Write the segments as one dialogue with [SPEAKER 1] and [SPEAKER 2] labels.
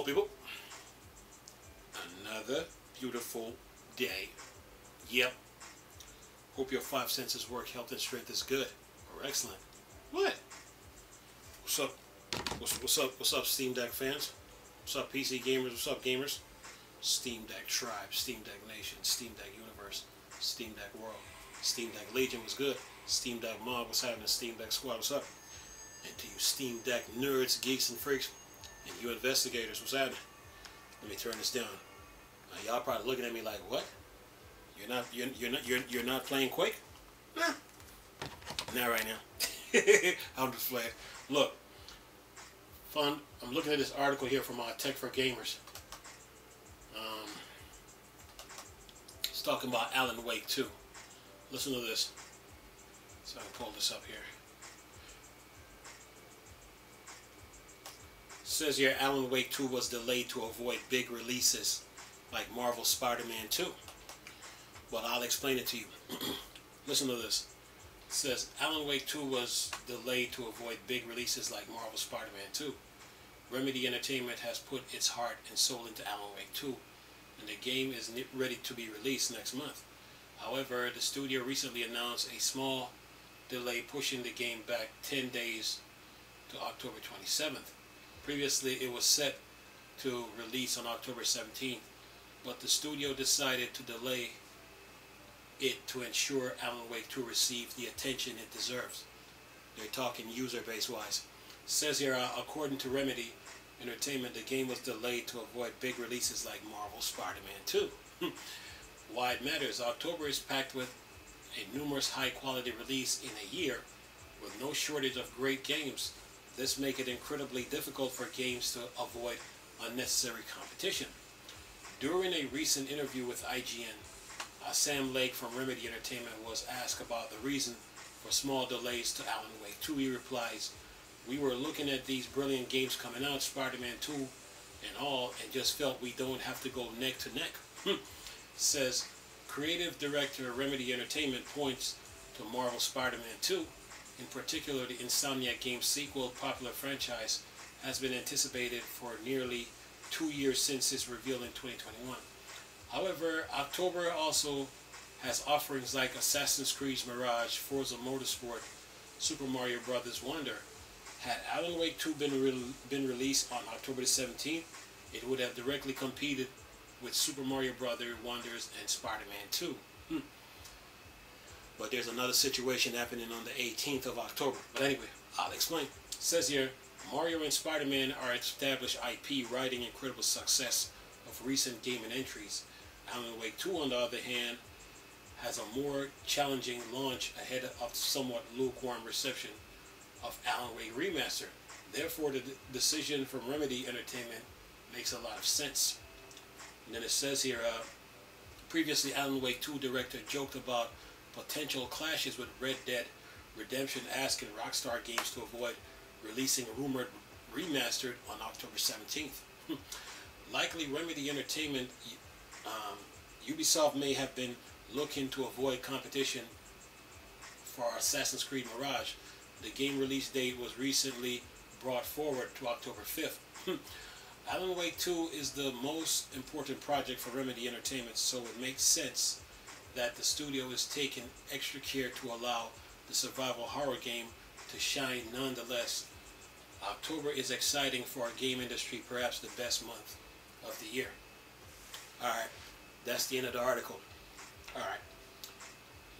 [SPEAKER 1] people. Another beautiful day. Yep. Hope your five senses work, health and strength is good or excellent. What? What's up? What's up, Steam Deck fans? What's up, PC gamers? What's up, gamers? Steam Deck Tribe, Steam Deck Nation, Steam Deck Universe, Steam Deck World, Steam Deck Legion was good. Steam Deck Mob, what's happening? Steam Deck Squad, what's up? And to you Steam Deck nerds, geeks, and freaks, and you investigators, what's happening? Let me turn this down. Y'all probably looking at me like, what? You're not playing Quake? Nah. Not right now. I'm just playing. Look, fun. I'm looking at this article here from Tech for Gamers. It's talking about Alan Wake 2. Listen to this. So I can pull this up here. It says here Alan Wake 2 was delayed to avoid big releases like Marvel Spider-Man 2. But I'll explain it to you. Listen to this. It says Alan Wake 2 was delayed to avoid big releases like Marvel Spider-Man 2. Remedy Entertainment has put its heart and soul into Alan Wake 2, and the game is ready to be released next month. However, the studio recently announced a small delay, pushing the game back 10 days to October 27th. Previously, it was set to release on October 17th, but the studio decided to delay it to ensure Alan Wake 2 receives the attention it deserves. They're talking user base wise. It says here, according to Remedy Entertainment, the game was delayed to avoid big releases like Marvel Spider-Man 2. Why it matters, October is packed with a numerous high-quality release in a year with no shortage of great games. This makes it incredibly difficult for games to avoid unnecessary competition. During a recent interview with IGN, Sam Lake from Remedy Entertainment was asked about the reason for small delays to Alan Wake 2. He replies, "We were looking at these brilliant games coming out, Spider-Man 2 and all, and just felt we don't have to go neck to neck." Says creative director of Remedy Entertainment points to Marvel Spider-Man 2. In particular, the Insomniac Games sequel, popular franchise, has been anticipated for nearly 2 years since its reveal in 2021. However, October also has offerings like Assassin's Creed Mirage, Forza Motorsport, Super Mario Bros. Wonder. Had Alan Wake 2 been released on October the 17th, it would have directly competed with Super Mario Bros. Wonders and Spider-Man 2. But there's another situation happening on the 18th of October. But anyway, I'll explain. It says here, Mario and Spider-Man are established IP, riding incredible success of recent gaming entries. Alan Wake 2, on the other hand, has a more challenging launch ahead of somewhat lukewarm reception of Alan Wake Remaster. Therefore, the decision from Remedy Entertainment makes a lot of sense. And then it says here, previously Alan Wake 2 director joked about potential clashes with Red Dead Redemption, asking Rockstar Games to avoid releasing a rumored remastered on October 17th. Likely Remedy Entertainment, Ubisoft may have been looking to avoid competition for Assassin's Creed Mirage. The game release date was recently brought forward to October 5th. Alan Wake 2 is the most important project for Remedy Entertainment, so it makes sense that the studio is taking extra care to allow the survival horror game to shine nonetheless. October is exciting for our game industry, perhaps the best month of the year. Alright, that's the end of the article. Alright,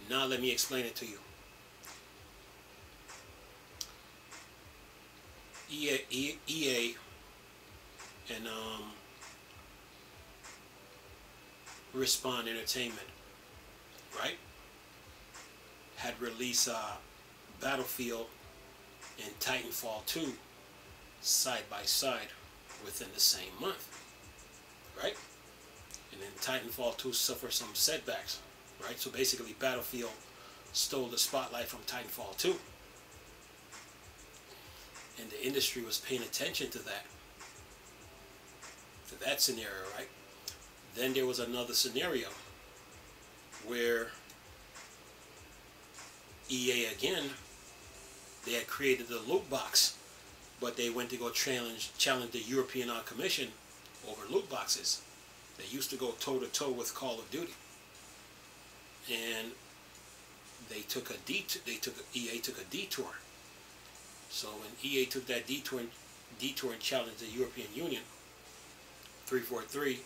[SPEAKER 1] now let me explain it to you. EA and Respawn Entertainment, right, had released Battlefield and Titanfall 2 side by side within the same month, right? And then Titanfall 2 suffered some setbacks, right? So basically Battlefield stole the spotlight from Titanfall 2. And the industry was paying attention to that scenario, right? Then there was another scenario where EA again, they had created the loot box, but they went to go challenge the European Commission over loot boxes. They used to go toe to toe with Call of Duty, and they took a detour. EA took a detour. So when EA took that detour and challenged the European Union, 343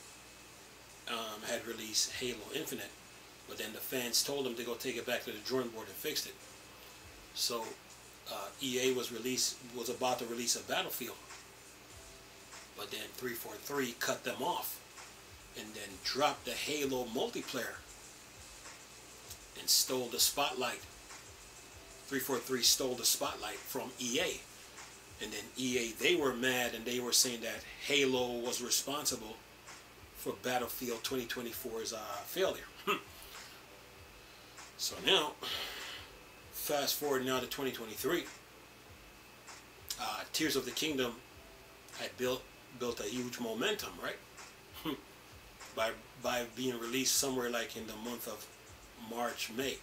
[SPEAKER 1] had released Halo Infinite, but then the fans told them to go take it back to the drawing board and fixed it. So EA was about to release a Battlefield, but then 343 cut them off and then dropped the Halo multiplayer and stole the spotlight. 343 stole the spotlight from EA, and then EA, they were mad and they were saying that Halo was responsible for Battlefield 2024's failure. So now, fast forward now to 2023, Tears of the Kingdom had built a huge momentum, right? by being released somewhere like in the month of March, May.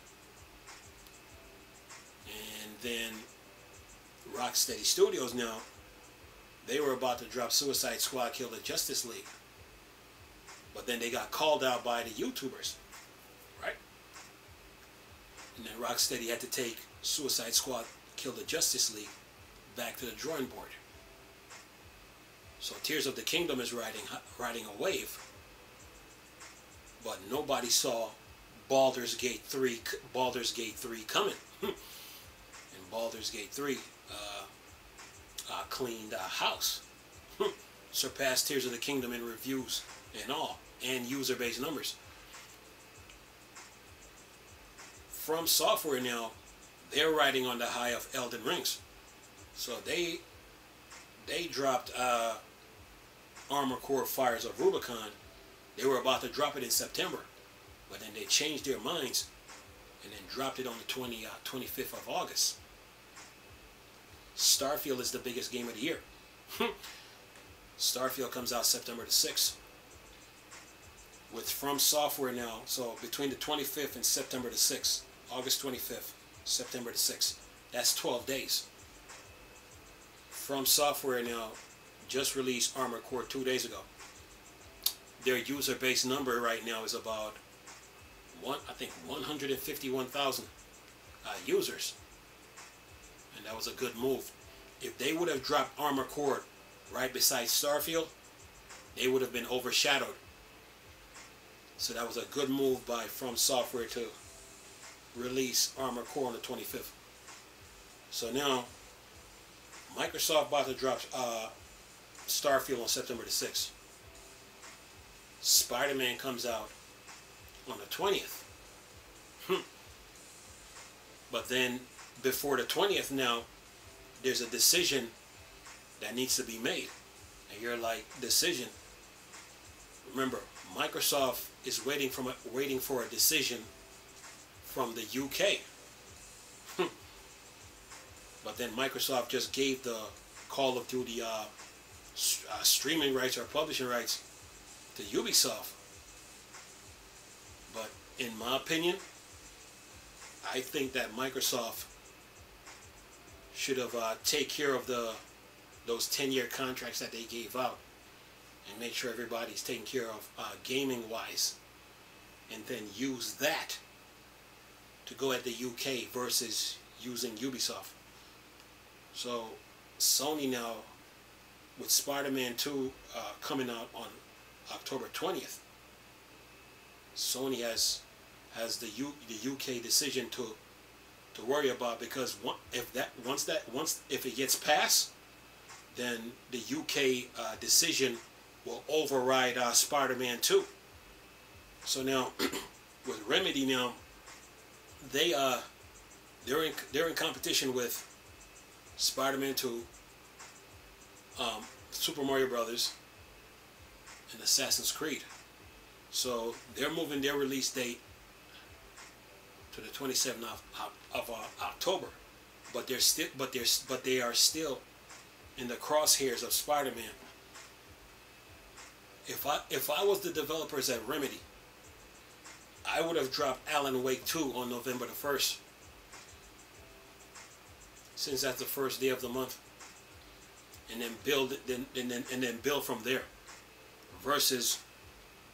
[SPEAKER 1] And then Rocksteady Studios now, they were about to drop Suicide Squad Kill the Justice League. But then they got called out by the YouTubers, right? And then Rocksteady had to take Suicide Squad Kill the Justice League back to the drawing board. So Tears of the Kingdom is riding a wave. But nobody saw Baldur's Gate 3 coming. And Baldur's Gate 3 cleaned house. Surpassed Tears of the Kingdom in reviews and all, and user base numbers. From Software now, they're riding on the high of Elden Rings. So they dropped Armored Core Fires of Rubicon. They were about to drop it in September, but then they changed their minds and then dropped it on the 25th of August. Starfield is the biggest game of the year. Starfield comes out September the 6th. With From Software now, so between the 25th and September the 6th, August 25th, September the 6th, that's 12 days. From Software now just released Armored Core 2 days ago. Their user base number right now is about 151,000 users, and that was a good move. If they would have dropped Armored Core right beside Starfield, they would have been overshadowed. So that was a good move by From Software to release Armored Core on the 25th. So now Microsoft about to drop Starfield on September the 6th. Spider-Man comes out on the 20th. But then before the 20th now, there's a decision that needs to be made. And you're like, decision? Remember, Microsoft is waiting for a decision from the UK. But then Microsoft just gave the Call of Duty streaming rights or publishing rights to Ubisoft. But in my opinion, I think that Microsoft should have take care of those 10-year contracts that they gave out and make sure everybody's taken care of gaming wise, and then use that to go at the UK versus using Ubisoft. So Sony now, with Spider-Man 2 coming out on October 20th, Sony has the UK decision to worry about, because if it gets passed, then the UK decision will override Spider-Man 2. So now with Remedy now, they're in competition with Spider-Man 2, Super Mario Brothers, and Assassin's Creed. So they're moving their release date to the 27th of October, but they are still in the crosshairs of Spider-Man. If I was the developers at Remedy, I would have dropped Alan Wake 2 on November the 1st, since that's the first day of the month, and then build it, and then build from there. versus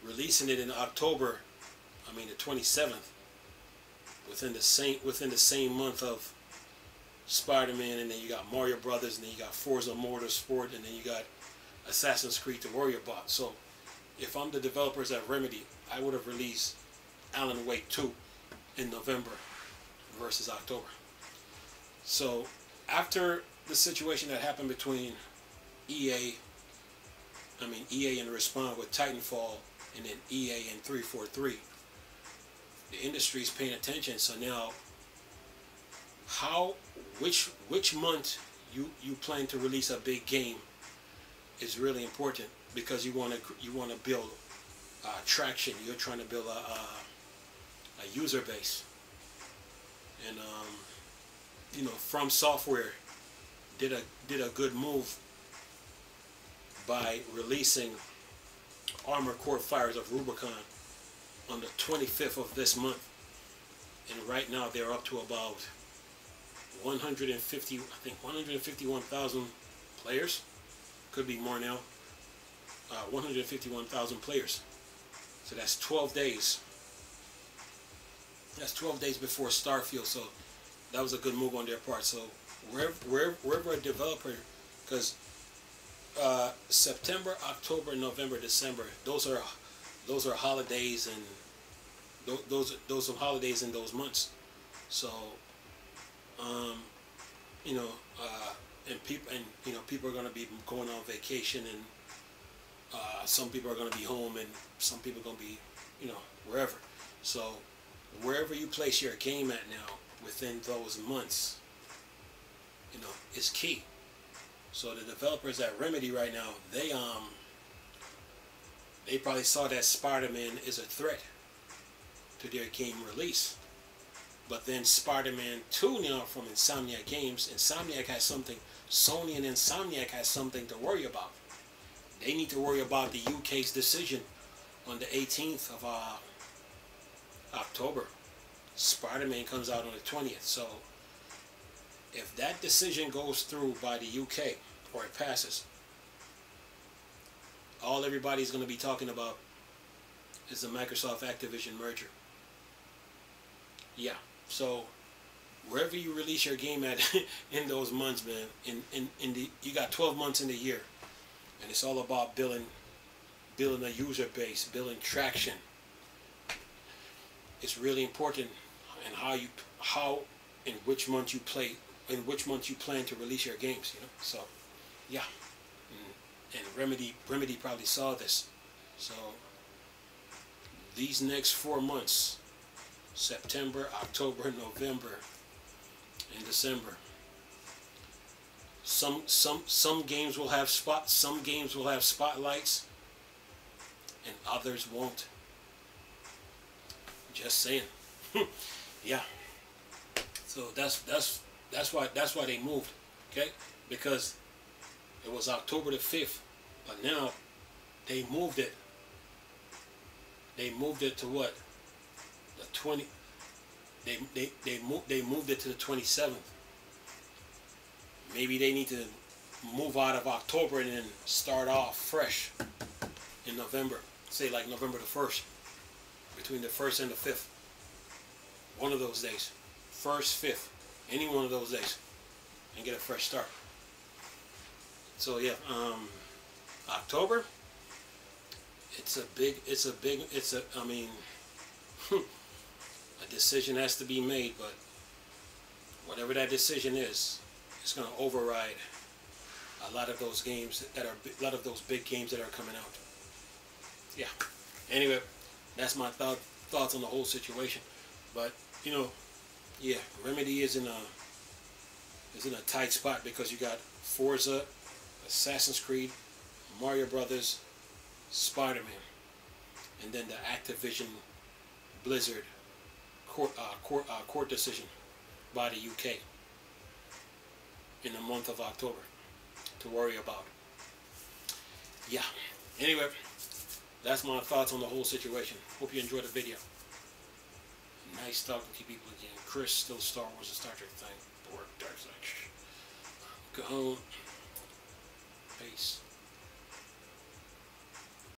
[SPEAKER 1] releasing it in October, I mean the 27th, within the same month of Spider-Man, and then you got Mario Brothers, and then you got Forza Motorsport, and then you got Assassin's Creed to worry about. So if I'm the developers at Remedy, I would have released Alan Wake 2 in November versus October. So after the situation that happened between EA and Respawn with Titanfall, and then EA and 343, the industry's paying attention. So now, which month you plan to release a big game is really important, because you want to build traction. You're trying to build a user base, and From Software did a good move by releasing Armored Core Fires of Rubicon on the 25th of this month, and right now they're up to about 151,000 players. Could be more now. 151,000 players. So that's 12 days. That's 12 days before Starfield. So that was a good move on their part. So wherever a developer, because September, October, November, December, those are holidays, and those are holidays in those months. So people are going to be going on vacation, and some people are going to be home, and some people are going to be wherever. So wherever you place your game at now within those months, is key. So the developers at Remedy right now, they probably saw that Spider-Man is a threat to their game release. But then Spider-Man 2 now from Insomniac Games, Insomniac has something, Sony and Insomniac has something to worry about. They need to worry about the UK's decision on the 18th of October. Spider-Man comes out on the 20th. So if that decision goes through by the UK, or it passes, all everybody's going to be talking about is the Microsoft Activision merger. Yeah. So wherever you release your game at in those months, man, you got 12 months in the year, and it's all about building a user base, building traction. It's really important, and in which month you plan to release your games. So yeah, and Remedy probably saw this. So these next 4 months, September, October, November, and December, some games will have spotlights, and others won't. Just saying. Yeah. So that's why they moved, okay? Because it was October the 5th, but now they moved it. They moved it to what? The 20. They moved it to the 27th. Maybe they need to move out of October and then start off fresh in November. Say like November the 1st, between the 1st and the 5th. One of those days, 1st, 5th, any one of those days, and get a fresh start. So yeah, October. A decision has to be made, but whatever that decision is, it's going to override a lot of those games a lot of those big games that are coming out. Yeah. Anyway, that's my thoughts on the whole situation. But yeah, Remedy is in a tight spot, because you got Forza, Assassin's Creed, Mario Brothers, Spider-Man, and then the Activision Blizzard court decision by the UK in the month of October to worry about. Yeah. Anyway, that's my thoughts on the whole situation. Hope you enjoyed the video. Nice talking to you people again. Chris, still Star Wars and Star Trek thing. Dark side. Go home. Peace.